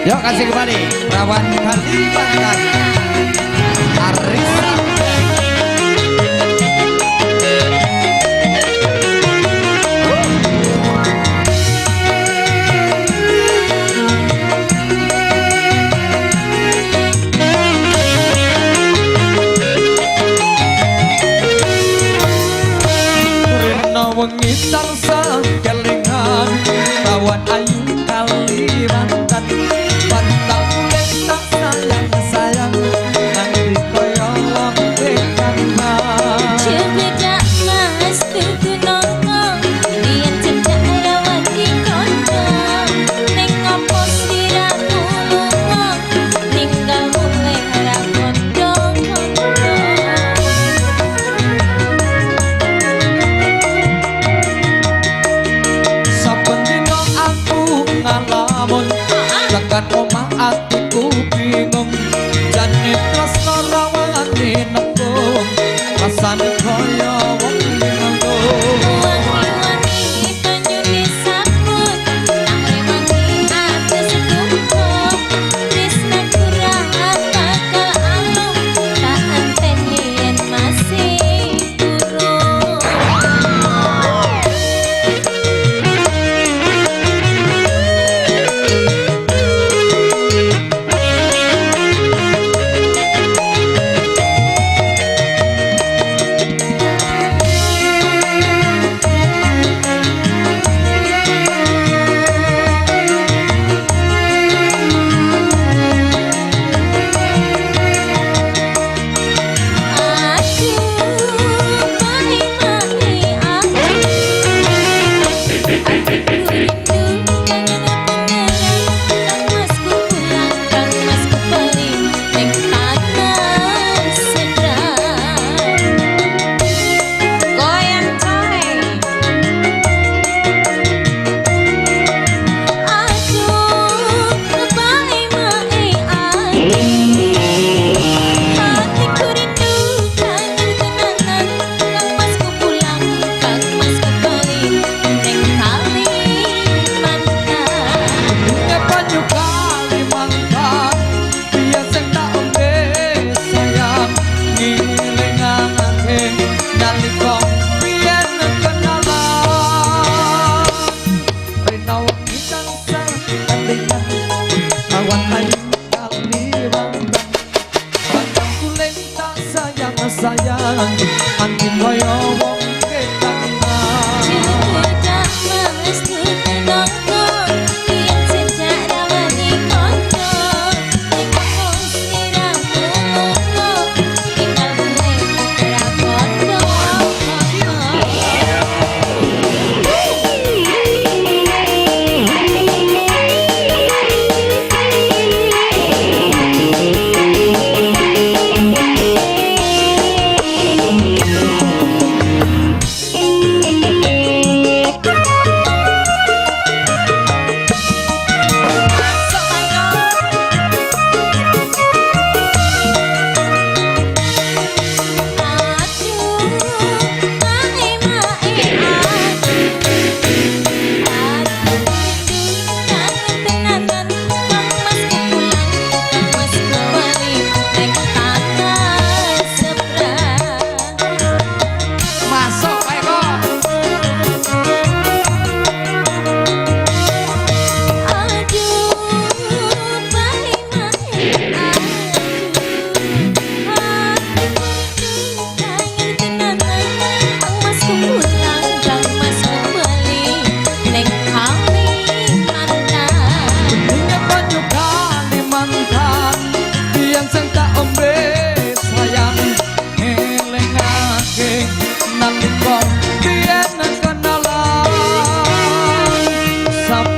Yuk kasih kembali Rawan Kalimantan Arisa. Wengi tansah kelingan Rawan ayu Kalimantan Pantang kulit tak sayang-sayang Nanti koyo wong tekangan Cebedak mas tuku nongong Biar cedak rawan di kondong Neng ngopo siramu ngomong Ninggal mulai harap kondong-kondong Tekan omah atiku bingung Jane tresno rawani nembung Rasane kaya wong linglung Wangi-wangi banyune sabun Tak rewangi ati sekumpul Tresna kurang bakal alung Tak anteni yen masih burung sayang angin kaya wong ketangan Cebedak mas tuku nongong Biar cedak rawani kondong Neng ngopo siramu ngomong Ninggal mulai harap kondong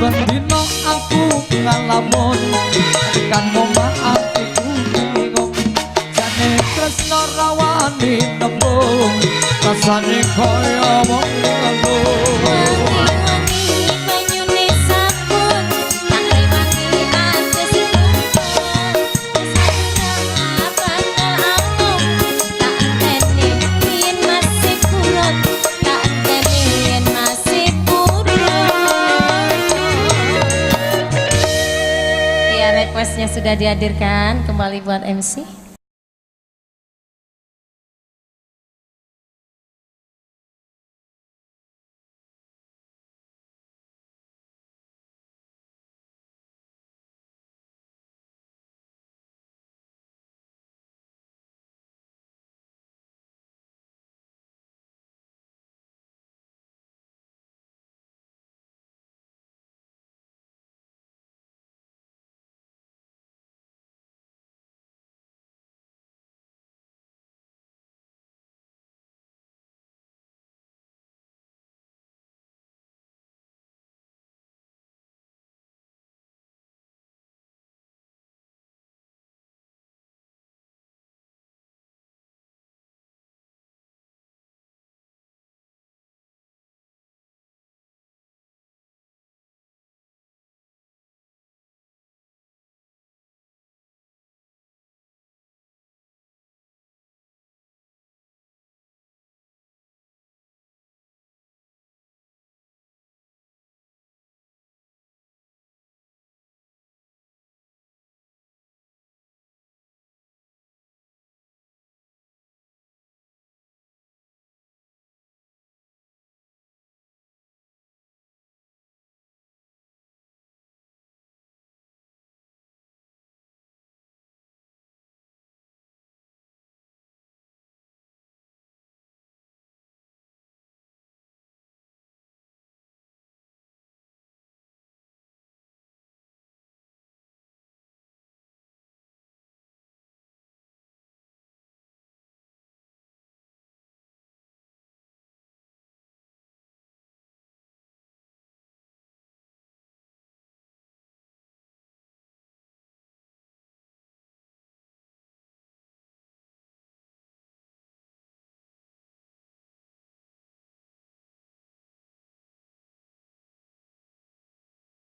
Bendino aku ngalamun kan omah atiku bingung jane tresno rawani nembung rasane kaya wong linglung Wangi-wangi banyune sabun Tak rewangi ati sekumpul Tresna bakal alung Tak anteni yen masih kurut Tak anteni yen masih burung requestnya sudah dihadirkan kembali buat MC.